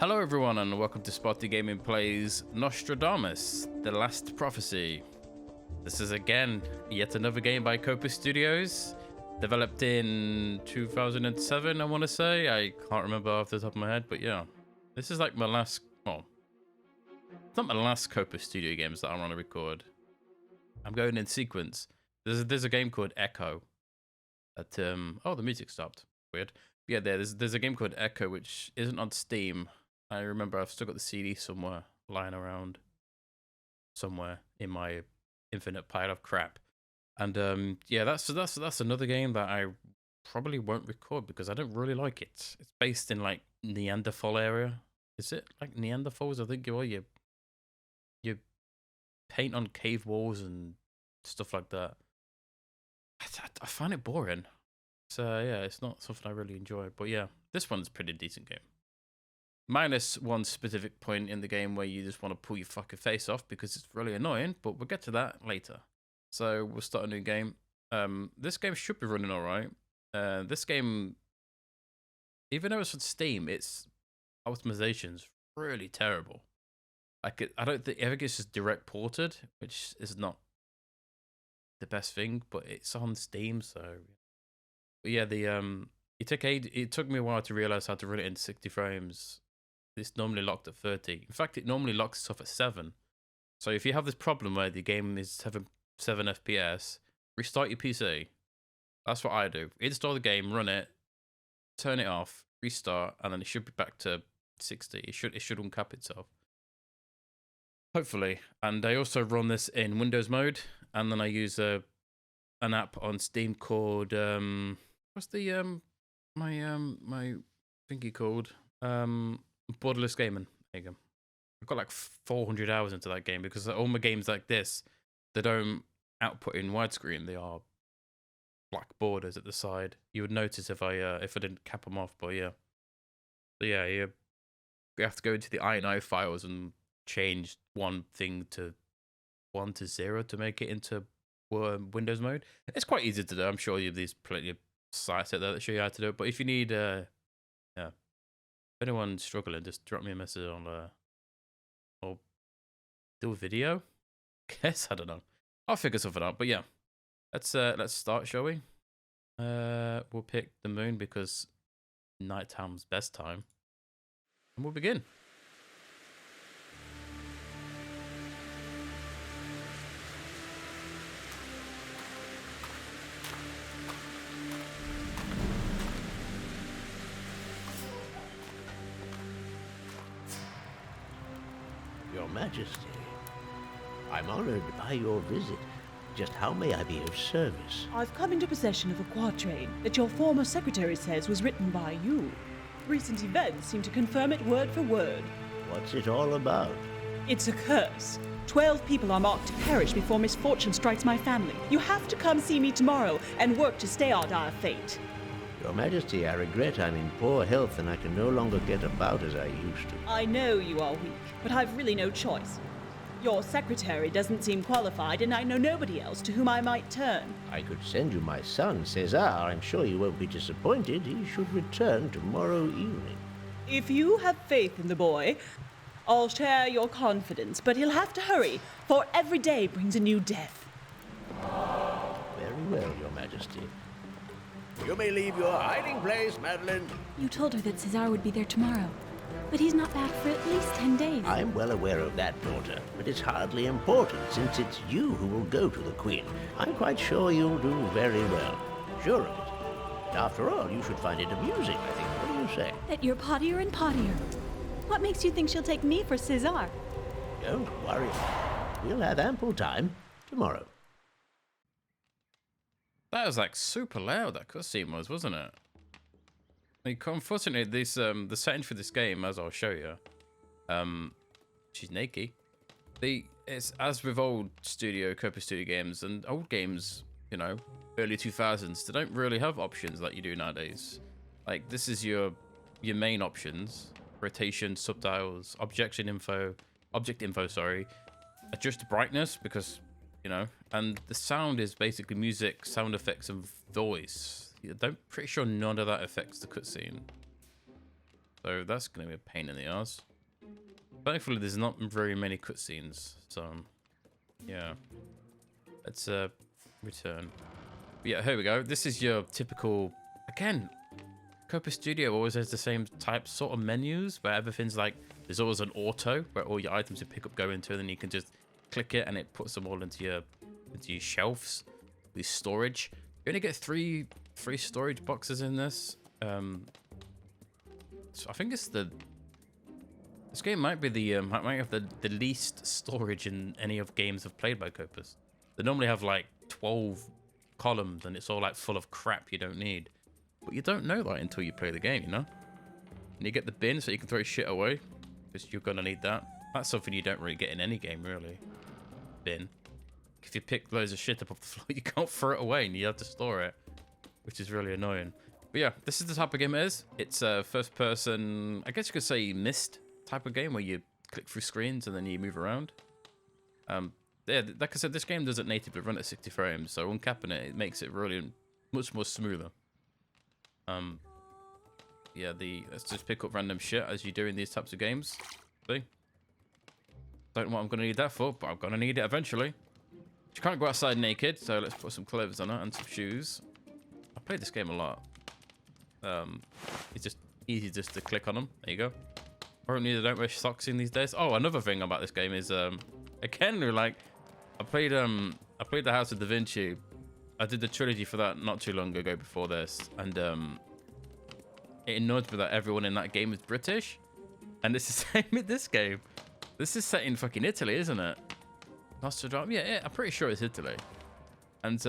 Hello everyone and welcome to SpartanGaming Plays Nostradamus, The Last Prophecy. This is again yet another game by 𝘨𝘨 Studios, developed in 2007 I want to say. I can't remember off the top of my head, but yeah. This is like my last, well, it's not my last 𝘨𝘨 Studio games that I want to record. I'm going in sequence. There's a game called Echo that, oh, the music stopped. Weird. But yeah, there's a game called Echo which isn't on Steam. I remember I've still got the CD somewhere lying around somewhere in my infinite pile of crap. And yeah, that's another game that I probably won't record because I don't really like it. It's based in like Neanderthal area. Is it like Neanderthals? I think you paint on cave walls and stuff like that. I find it boring. So yeah, it's not something I really enjoy. But yeah, this one's a pretty decent game. Minus one specific point in the game where you just want to pull your fucking face off because it's really annoying, but we'll get to that later. So we'll start a new game. This game should be running all right. This game, even though it's on Steam, its optimization's really terrible. Like I think it's just direct ported, which is not the best thing, but it's on Steam, so. But yeah, it took me a while to realize how to run it in 60 frames. It's normally locked at 30. In fact, it normally locks itself at 7. So if you have this problem where the game is 7 FPS, restart your PC. That's what I do. Install the game, run it, turn it off, restart, and then it should be back to 60. It should uncap itself. Hopefully. And I also run this in Windows mode, and then I use an app on Steam called what's the my thingy called? 𝘨𝘮𝘦𝘪𝘳. There you go. I've got like 400 hours into that game because all my games like this, they don't output in widescreen. They are black borders at the side. You would notice if I didn't cap them off, but yeah. So yeah, you have to go into the 𝘳𝑦𝑛𝑦 files and change one thing to 1 to 0 to make it into Windows mode. It's quite easy to do. I'm sure there's plenty of sites out there that show you how to do it. But if you need yeah. If anyone's struggling, just drop me a message on or do a video. Guess I don't know. I'll figure something out. But yeah, let's start, shall we? We'll pick the moon because nighttime's best time, and we'll begin. Your Majesty, I'm honored by your visit. Just how may I be of service? I've come into possession of a quatrain that your former secretary says was written by you. Recent events seem to confirm it word for word. What's it all about? It's a curse. 12 people are marked to perish before misfortune strikes my family. You have to come see me tomorrow and work to stay our dire fate. Your Majesty, I regret I'm in poor health and I can no longer get about as I used to. I know you are weak, but I've really no choice. Your secretary doesn't seem qualified, and I know nobody else to whom I might turn. I could send you my son, 𝘱𝑒𝑧𝑎r. I'm sure you won't be disappointed. He should return tomorrow evening. If you have faith in the boy, I'll share your confidence, but he'll have to hurry, for every day brings a new death. Very well, Your Majesty. You may leave your hiding place, Madeline. You told her that 𝘱𝑒𝑧𝑎r would be there tomorrow, but he's not back for at least 10 days. I'm well aware of that, daughter, but it's hardly important since it's you who will go to the Queen. I'm quite sure you'll do very well. Sure of it. After all, you should find it amusing, I think. What do you say? That you're pottier and pottier. What makes you think she'll take me for 𝘱𝑒𝑧𝑎r? Don't worry. We'll have ample time tomorrow. That was like super loud, that cutscene was, wasn't it? I mean, unfortunately, this the setting for this game, as I'll show you, she's naked. It's as with old 𝘨𝘨 Studio games and old games, you know, early 2000s, they don't really have options like you do nowadays. Like this is your main options: rotation, subtitles, object info, sorry, adjust the brightness because. You know, and the sound is basically music, sound effects, and voice. I'm pretty sure none of that affects the cutscene. So that's going to be a pain in the ass. Thankfully, there's not very many cutscenes. So, yeah. Let's return. But yeah, here we go. This is your typical... Again, Copa Studio always has the same type sort of menus where everything's like... There's always an auto where all your items you pick up go into, and then you can just click it and it puts them all into your shelves. With storage. You only get three storage boxes in this. So I think it's this game might be might have the least storage in any of games I've played by Copas. They normally have like 12 columns and it's all like full of crap you don't need. But you don't know that until you play the game, you know? And you get the bin so you can throw shit away because you're gonna need that. That's something you don't really get in any game, really. Bin. If you pick loads of shit up off the floor, you can't throw it away and you have to store it, which is really annoying. But yeah, this is the type of game it is. It's a first person, I guess you could say Myst type of game where you click through screens and then you move around. Yeah, like I said, this game doesn't natively run at 60 frames, so uncapping it makes it really much more smoother. Yeah, let's just pick up random shit as you do in these types of games. See? Don't know what I'm going to need that for, but I'm going to need it eventually. You can't go outside naked, so let's put some clothes on it and some shoes. I played this game a lot. It's just easy just to click on them. There you go. Apparently they don't wear socks in these days. Oh, another thing about this game is again, like I played the House of Da Vinci. I did the trilogy for that not too long ago before this, and it annoyed me that everyone in that game is British, and it's the same with this game. This is set in fucking Italy, isn't it? Nostradamus? Yeah, I'm pretty sure it's Italy. And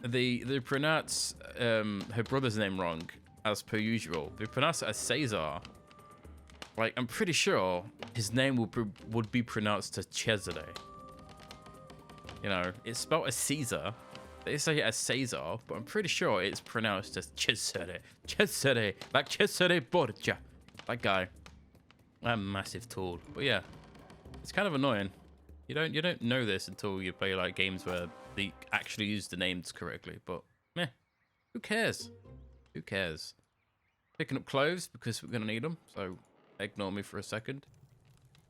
they pronounce her brother's name wrong, as per usual. They pronounce it as Caesar. Like, I'm pretty sure his name would be pronounced as Cesare. You know, it's spelled as Caesar. They say it as Caesar, but I'm pretty sure it's pronounced as Cesare. Cesare, like Cesare Borgia. That guy. That massive tool. But yeah, it's kind of annoying. You don't know this until you play like games where they actually use the names correctly. But meh, who cares? Who cares? Picking up clothes because we're gonna need them. So ignore me for a second.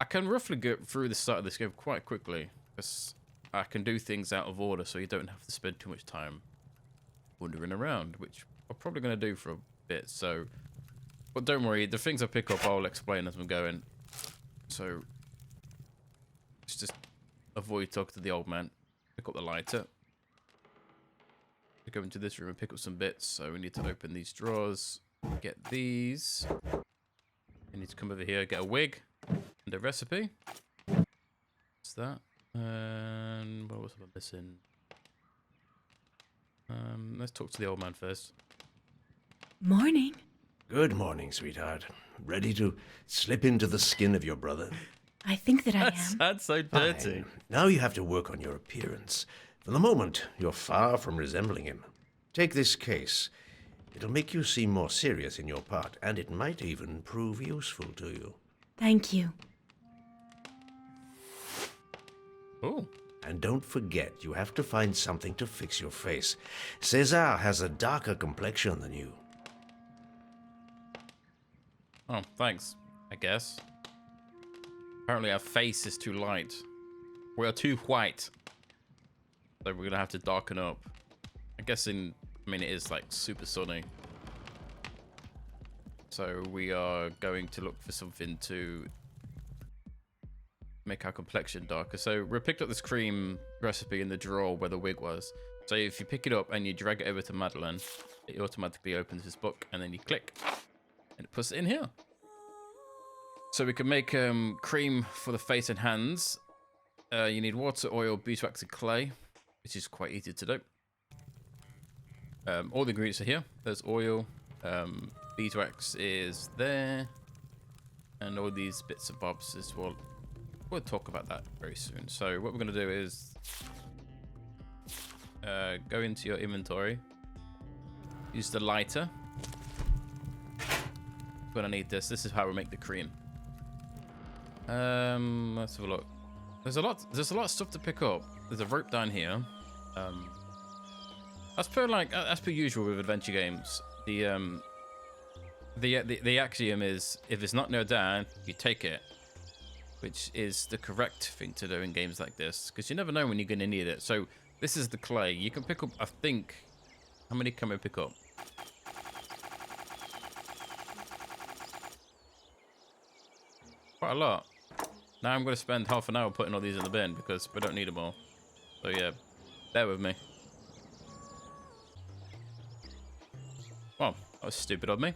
I can roughly get through the start of this game quite quickly because I can do things out of order, so you don't have to spend too much time wandering around, which I'm probably gonna do for a bit. So, but don't worry, the things I pick up I'll explain as I'm going. So. Just avoid talking to the old man. Pick up the lighter. We go into this room and pick up some bits. So we need to open these drawers. Get these. We need to come over here, get a wig and a recipe. What's that? And what was I missing? Let's talk to the old man first. Morning. Good morning, sweetheart. Ready to slip into the skin of your brother? I think that I am. That's so dirty. Fine. Now you have to work on your appearance. For the moment, you're far from resembling him. Take this case. It'll make you seem more serious in your part, and it might even prove useful to you. Thank you. Oh. And don't forget, you have to find something to fix your face. Cesar has a darker complexion than you. Oh, thanks, I guess. Apparently our face is too light. We are too white. So we're gonna have to darken up. I guess I mean it is like super sunny. So we are going to look for something to make our complexion darker. So we picked up this cream recipe in the drawer where the wig was. So if you pick it up and you drag it over to Madeline, it automatically opens this book and then you click and it puts it in here. So we can make cream for the face and hands. You need water, oil, beeswax, and clay, which is quite easy to do. All the ingredients are here. There's oil, beeswax is there, and all these bits and bobs as well. We'll talk about that very soon. So what we're going to do is go into your inventory, use the lighter. We're going to need this. This is how we make the cream. Let's have a look. There's a lot of stuff to pick up. There's a rope down here. As per usual with adventure games, the The axiom is, if it's not nailed down, you take it. Which is the correct thing to do in games like this. Because you never know when you're going to need it. So, this is the clay. You can pick up, I think... How many can we pick up? Quite a lot. Now I'm going to spend half an hour putting all these in the bin because we don't need them all. So yeah, bear with me. Well, that was stupid of me.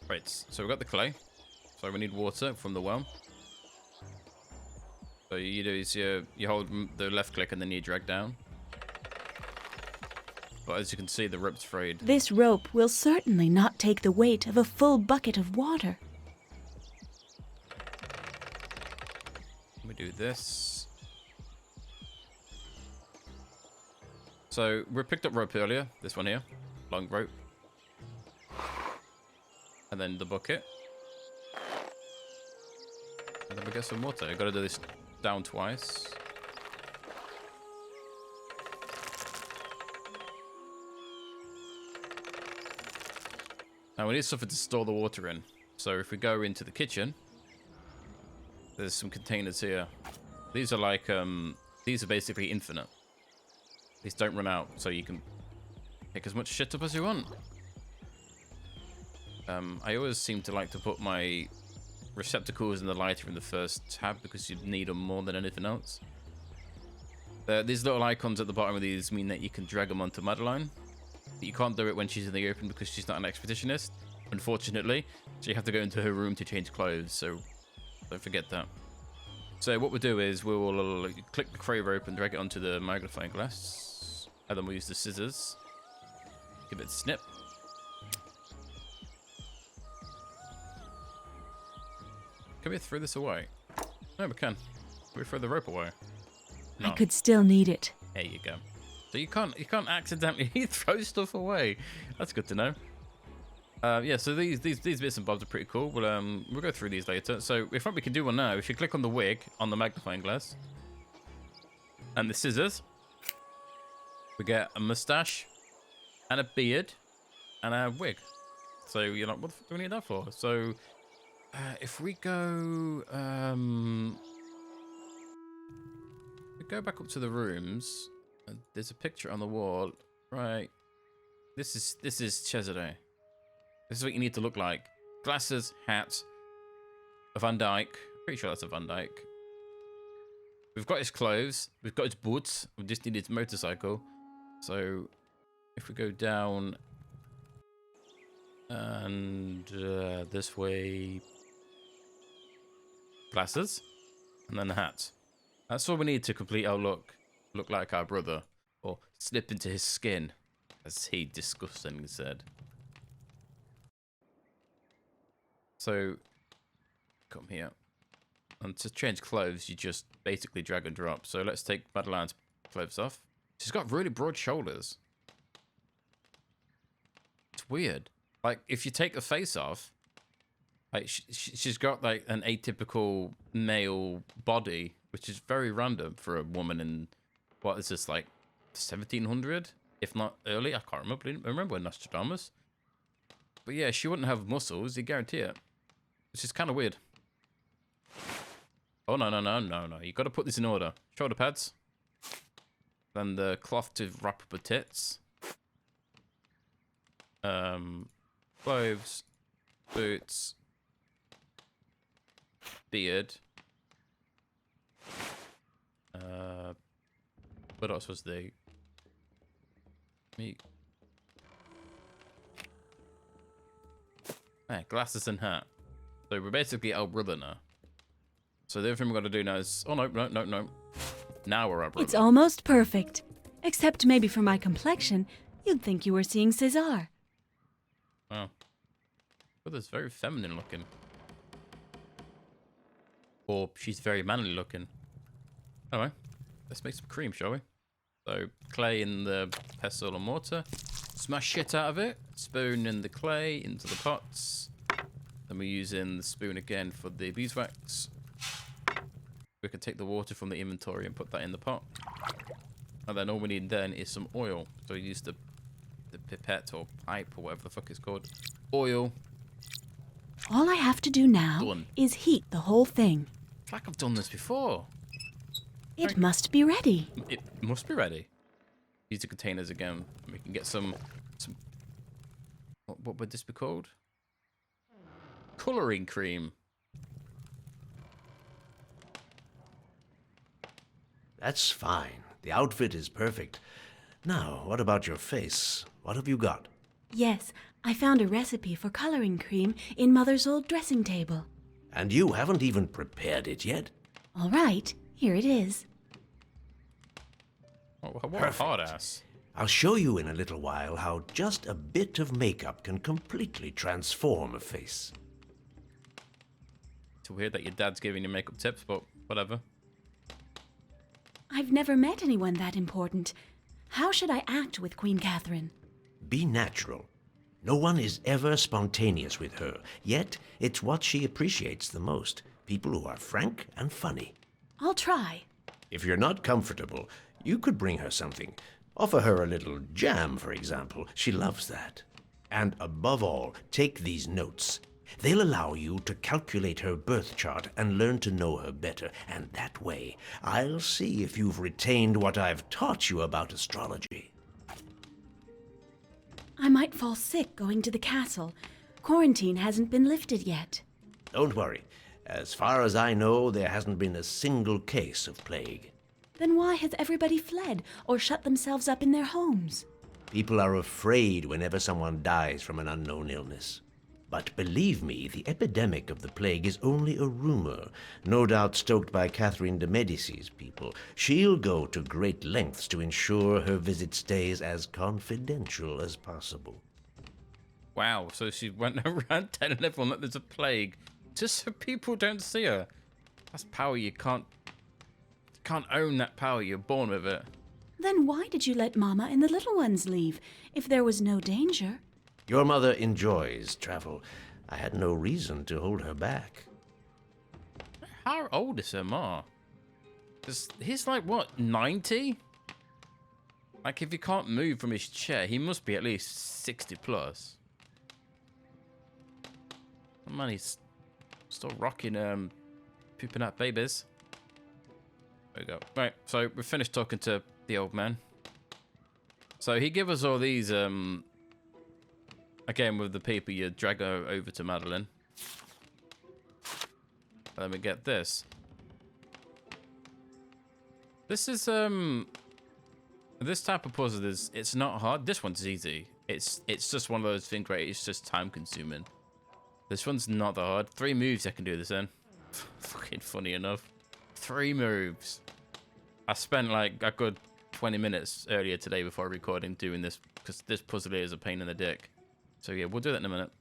Right, so we've got the clay. So we need water from the well. So you do is you hold the left click and then you drag down. But as you can see, the rope's frayed. This rope will certainly not take the weight of a full bucket of water. We do this. So we picked up rope earlier. This one here, long rope, and then the bucket, and then we get some water. Got to do this down twice. Now we need something to store the water in. So if we go into the kitchen, there's some containers here. These are like, these are basically infinite. These don't run out, so you can pick as much shit up as you want. I always seem to like to put my receptacles in the lighter in the first tab because you need them more than anything else. These little icons at the bottom of these mean that you can drag them onto Madeline. But you can't do it when she's in the open because she's not an expeditionist, unfortunately. So you have to go into her room to change clothes, so don't forget that. So what we'll do is we will click the cray rope and drag it onto the magnifying glass. And then we'll use the scissors. Give it a snip. Can we throw this away? No, we can. Can we throw the rope away? No. I could still need it. There you go. So you can't accidentally throw stuff away. That's good to know. Yeah, so these bits and bobs are pretty cool. We'll go through these later. So if we can do one now, if you click on the wig on the magnifying glass and the scissors, we get a mustache and a beard and a wig. So you're like, what the fuck do we need that for? So if we go back up to the rooms, there's a picture on the wall, right? This is 𝘱𝘦𝘴𝘱𝘦𝘪𝘳. This is what you need to look like. Glasses, hat, a Van Dyke. Pretty sure that's a Van Dyke. We've got his clothes. We've got his boots. We just need his motorcycle. So if we go down and this way, glasses, and then the hat. That's all we need to complete our look like our brother, or slip into his skin, as he disgustingly said. So, come here. And to change clothes, you just basically drag and drop. So let's take Madeline's clothes off. She's got really broad shoulders. It's weird. Like, if you take the face off, like she's got like an atypical male body, which is very random for a woman in, what is this, like 1700? If not early, I can't remember. I remember when Nostradamus. But yeah, she wouldn't have muscles, you guarantee it. Which is kind of weird. Oh, no. You got to put this in order. Shoulder pads. Then the cloth to wrap up her tits. Clothes. Boots. Beard. What else was the meat? Glasses and hat. So we're basically our brother now. So the other thing we've got to do now is... Oh, no. Now we're our brother. It's almost perfect. Except maybe for my complexion, you'd think you were seeing César. Wow. Brother's very feminine looking. Or she's very manly looking. Anyway, let's make some cream, shall we? So, clay in the pestle and mortar. Smash shit out of it. Spoon in the clay into the pots. Then we're using the spoon again for the beeswax. We can take the water from the inventory and put that in the pot. And then all we need then is some oil. So we use the pipette or pipe or whatever the fuck it's called. Oil. All I have to do now Done. is heat the whole thing. It's like I've done this before. It must be ready. It must be ready. Use the containers again. We can get some what would this be called? Colouring cream. That's fine. The outfit is perfect. Now, what about your face? What have you got? Yes, I found a recipe for coloring cream in Mother's old dressing table. And you haven't even prepared it yet? All right, here it is. What a hard ass. I'll show you in a little while how just a bit of makeup can completely transform a face. It's weird that your dad's giving you makeup tips, but whatever. I've never met anyone that important. How should I act with Queen Catherine? Be natural. No one is ever spontaneous with her, yet it's what she appreciates the most. People who are frank and funny. I'll try. If you're not comfortable, you could bring her something. Offer her a little jam, for example. She loves that. And above all, take these notes. They'll allow you to calculate her birth chart and learn to know her better. And that way, I'll see if you've retained what I've taught you about astrology. I might fall sick going to the castle. Quarantine hasn't been lifted yet. Don't worry. As far as I know, there hasn't been a single case of plague. Then why has everybody fled or shut themselves up in their homes? People are afraid whenever someone dies from an unknown illness. But believe me, the epidemic of the plague is only a rumor, no doubt stoked by Catherine de Medici's people. She'll go to great lengths to ensure her visit stays as confidential as possible. Wow, so she went around telling everyone that there's a plague, just so people don't see her. That's power you can't own that power, you're born with it. Then why did you let Mama and the little ones leave, if there was no danger? Your mother enjoys travel. I had no reason to hold her back. How old is her ma? 'Cause he's like, what, 90? Like, if he can't move from his chair, he must be at least 60 plus. Man, he's still rocking, pooping out babies. There we go. Right, so we finished talking to the old man. So he gave us all these, again, with the people, you drag her over to Madeline. Let me get this. This is, this type of puzzle is, it's not hard. This one's easy. It's just one of those things where it's just time consuming. This one's not that hard. 3 moves I can do this in. Fucking funny enough. 3 moves. I spent like a good 20 minutes earlier today before recording doing this, because this puzzle is a pain in the dick. So yeah, we'll do that in a minute.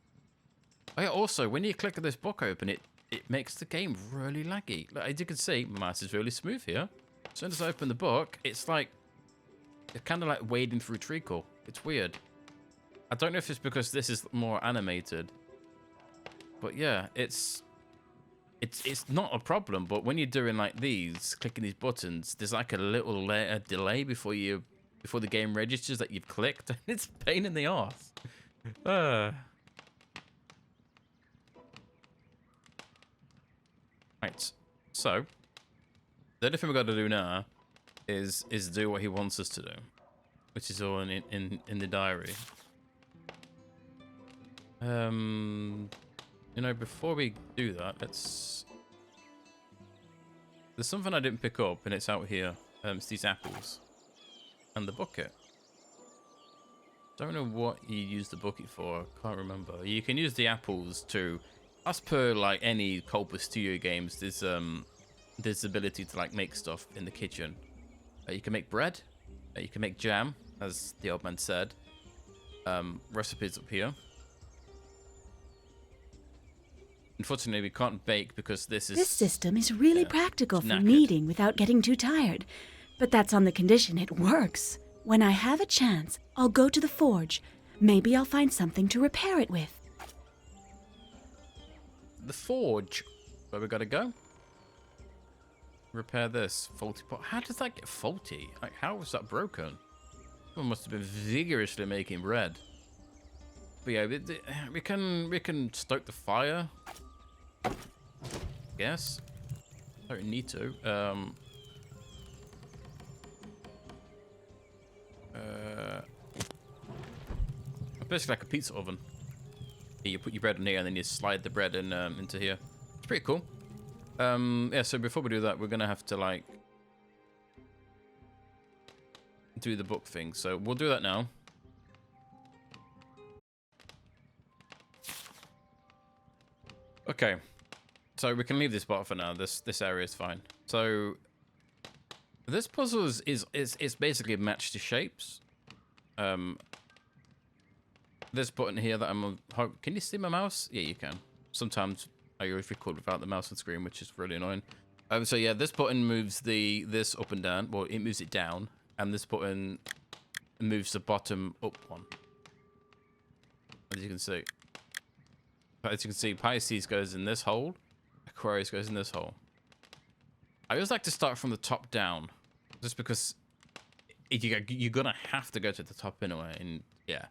Oh yeah, also, when you click this book open, it makes the game really laggy. Like, as you can see, my mouse is really smooth here. As soon as I open the book, it's like, it's kind of like wading through treacle. It's weird. I don't know if it's because this is more animated. But yeah, it's not a problem. But when you're doing like these, clicking these buttons, there's like a little delay before the game registers that you've clicked. It's a pain in the arse. Right, so the only thing we've got to do now is do what he wants us to do, which is all in the diary. You know, before we do that, there's something I didn't pick up, and it's out here. It's these apples and the bucket. Don't know what you use the bucket for. I can't remember. You can use the apples to, as per like any Culpa Studio games, there's the ability to like make stuff in the kitchen. You can make bread. You can make jam, as the old man said. Recipes up here. Unfortunately, we can't bake because this system is really practical for knackered. kneading without getting too tired. But that's on the condition it works. When I have a chance, I'll go to the forge. Maybe I'll find something to repair it with. The forge. Where we gotta go? repair this faulty part. How does that get faulty? Like, how was that broken? Someone must have been vigorously making bread. But yeah, we can stoke the fire. Guess. Don't need to. Basically like a pizza oven. You put your bread in here and then you slide the bread in into here. It's pretty cool. Yeah, so before we do that, we're gonna have to like do the book thing. So we'll do that now. Okay. So we can leave this part for now. This area is fine. So this puzzle is basically matched to shapes. This button here that I'm on. Can you see my mouse? Yeah, you can. Sometimes I always record without the mouse on screen, which is really annoying. So yeah, this button moves this up and down. Well, it moves it down, and this button moves the bottom up one. As you can see. As you can see, Pisces goes in this hole. Aquarius goes in this hole. I always like to start from the top down, just because you're gonna have to go to the top anyway, and yeah.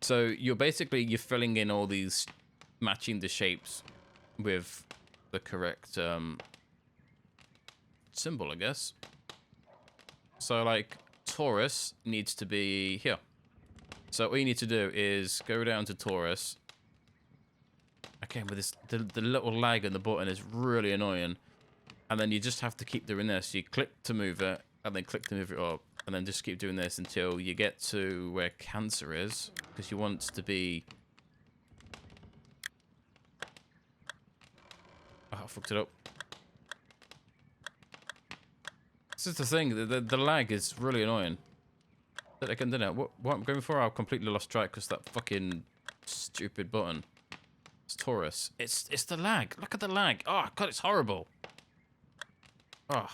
So you're filling in all these, matching the shapes with the correct symbol, I guess. So like Taurus needs to be here. So all you need to do is go down to Taurus. Again, with this, the little lag on the button is really annoying. And then you just have to keep doing this. You click to move it, and then click to move it up. And then just keep doing this until you get to where Cancer is. Because you want to be... Oh, I fucked it up. This is the thing. The lag is really annoying. I can do that. What I'm going for? I've completely lost track because that fucking stupid button. It's Taurus. It's the lag. Look at the lag. Oh, God, it's horrible. Oh.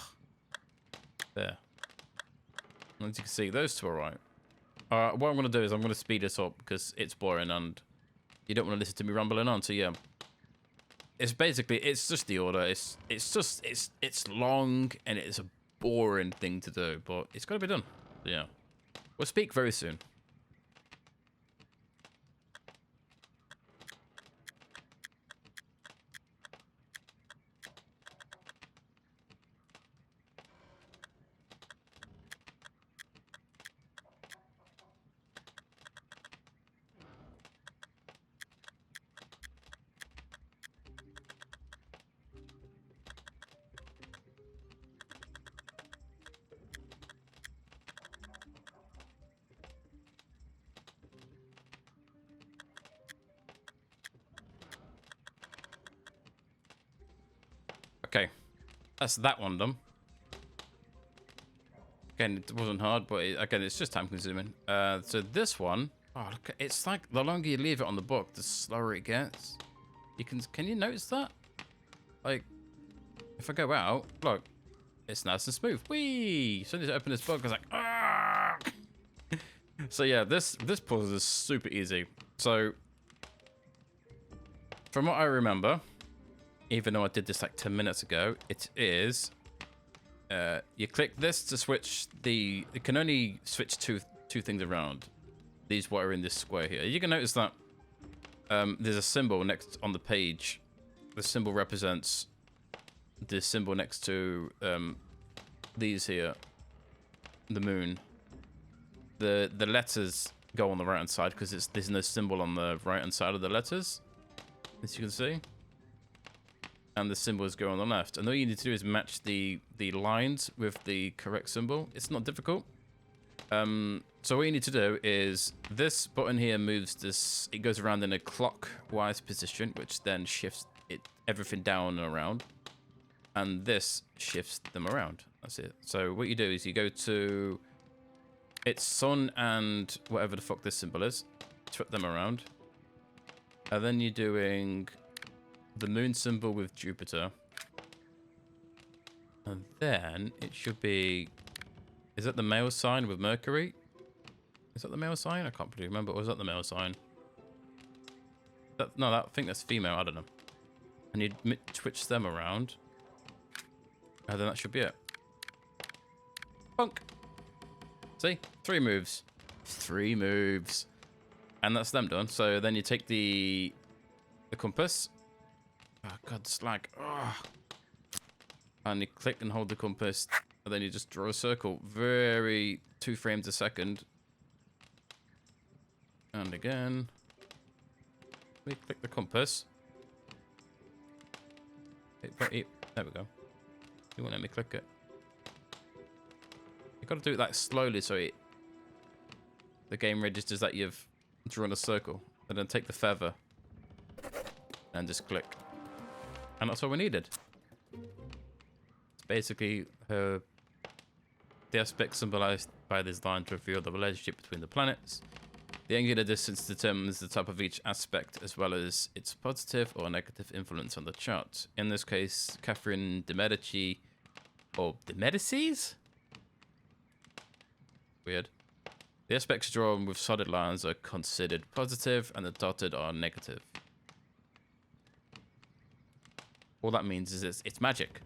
There. As you can see, those two are right. What I'm going to do is I'm going to speed this up because it's boring and you don't want to listen to me rambling on. So yeah, it's basically, it's just the order. It's long and it's a boring thing to do, but it's got to be done. So, yeah, we'll speak very soon. Okay, that's that one done. Again, it wasn't hard, but again, it's just time consuming. So this one, oh look, it's like the longer you leave it on the book, the slower it gets. Can you notice that? Like, if I go out, look, it's nice and smooth. Whee! As soon as I open this book, I was like, ah! So yeah, this puzzle is super easy. So, from what I remember, even though I did this like 10 minutes ago, it is, you click this to switch it can only switch two things around. These what are in this square here. You can notice that there's a symbol next on the page. The symbol represents the symbol next to these here, the moon. The letters go on the right hand side because there's no symbol on the right hand side of the letters, as you can see. And the symbols go on the left. And all you need to do is match the lines with the correct symbol. It's not difficult. So what you need to do is this button here moves this. It goes around in a clockwise position, which then shifts everything down and around. And this shifts them around. That's it. So what you do is you go to its sun and whatever the fuck this symbol is. Flip them around. And then you're doing the moon symbol with Jupiter. And then it should be... Is that the male sign with Mercury? Is that the male sign? I can't really remember. Or is that the male sign? I think that's female. I don't know. And you switch them around. And then that should be it. Bonk. See? 3 moves. 3 moves. And that's them done. So then you take the compass. Oh, God, it's like... Oh. And you click and hold the compass. And then you just draw a circle. Very 2 frames a second. And again. We click the compass. There we go. You won't let me click it. You got to do it that slowly so the game registers that you've drawn a circle. And then take the feather and just click. And that's all we needed. It's basically the aspect symbolized by this line to reveal the relationship between the planets. The angular distance determines the type of each aspect as well as its positive or negative influence on the chart. In this case, Catherine de' Medici, or de' Medicis? Weird. The aspects drawn with solid lines are considered positive and the dotted are negative. All that means is it's magic.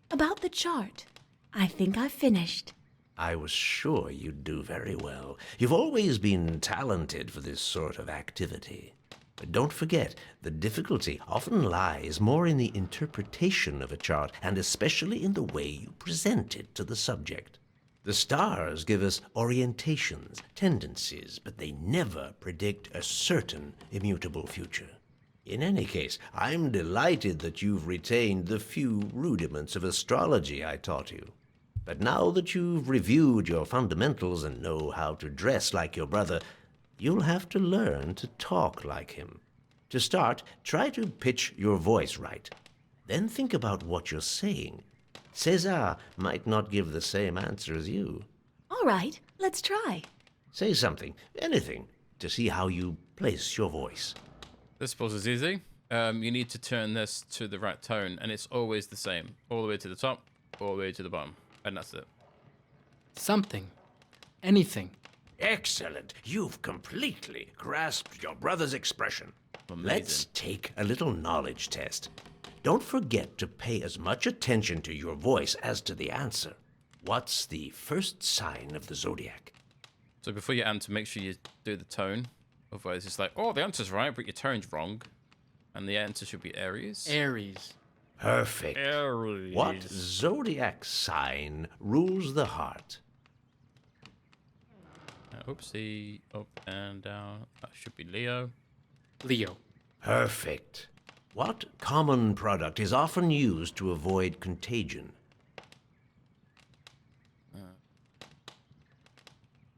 About the chart. I think I've finished. I was sure you'd do very well. You've always been talented for this sort of activity. But don't forget, the difficulty often lies more in the interpretation of a chart, and especially in the way you present it to the subject. The stars give us orientations, tendencies, but they never predict a certain immutable future. In any case, I'm delighted that you've retained the few rudiments of astrology I taught you. But now that you've reviewed your fundamentals and know how to dress like your brother, you'll have to learn to talk like him. To start, try to pitch your voice right. Then think about what you're saying. César might not give the same answer as you. All right, let's try. Say something, anything, to see how you place your voice. This pause is easy. You need to turn this to the right tone, and it's always the same. All the way to the top, all the way to the bottom. And that's it. Something. Anything. Excellent. You've completely grasped your brother's expression. Amazing. Let's take a little knowledge test. Don't forget to pay as much attention to your voice as to the answer. What's the first sign of the zodiac? So before you answer, make sure you do the tone. Otherwise, it's like, oh, the answer's right, but your tone's wrong. And the answer should be Aries. Aries. Perfect. Aries. What zodiac sign rules the heart? Oopsie. Up and down. That should be Leo. Leo. Perfect. What common product is often used to avoid contagion?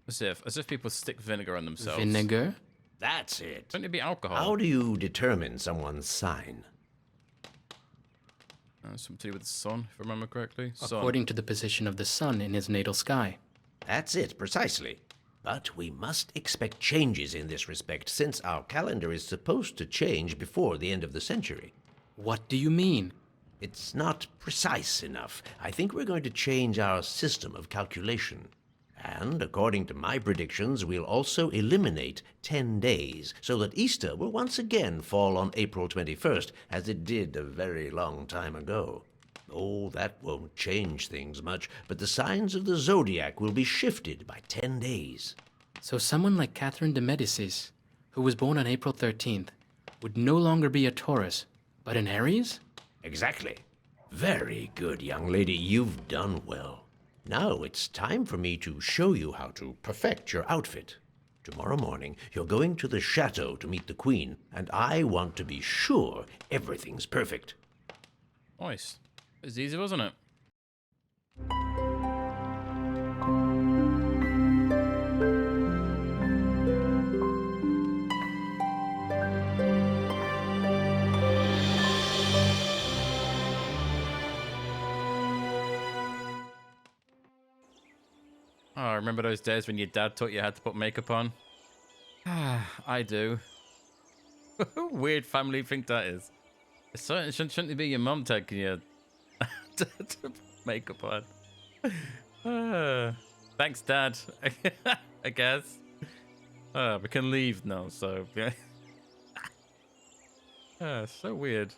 As if people stick vinegar on themselves. Vinegar. That's it. Wouldn't it be alcohol? How do you determine someone's sign? Something to do with the sun, if I remember correctly. Sun. According to the position of the sun in his natal sky. That's it, precisely. But we must expect changes in this respect, since our calendar is supposed to change before the end of the century. What do you mean? It's not precise enough. I think we're going to change our system of calculation. And according to my predictions, we'll also eliminate 10 days, so that Easter will once again fall on April 21st, as it did a very long time ago. Oh, that won't change things much, but the signs of the zodiac will be shifted by 10 days. So someone like Catherine de' Medicis, who was born on April 13th, would no longer be a Taurus, but an Aries? Exactly. Very good, young lady. You've done well. Now it's time for me to show you how to perfect your outfit. Tomorrow morning, you're going to the chateau to meet the Queen, and I want to be sure everything's perfect. Nice. It was easy, wasn't it? Oh, remember those days when your dad taught you how to put makeup on? I do. Weird family thing that is. It certainly shouldn't it be your mum taking you to put makeup on? Thanks, Dad. I guess. We can leave now, so. So weird.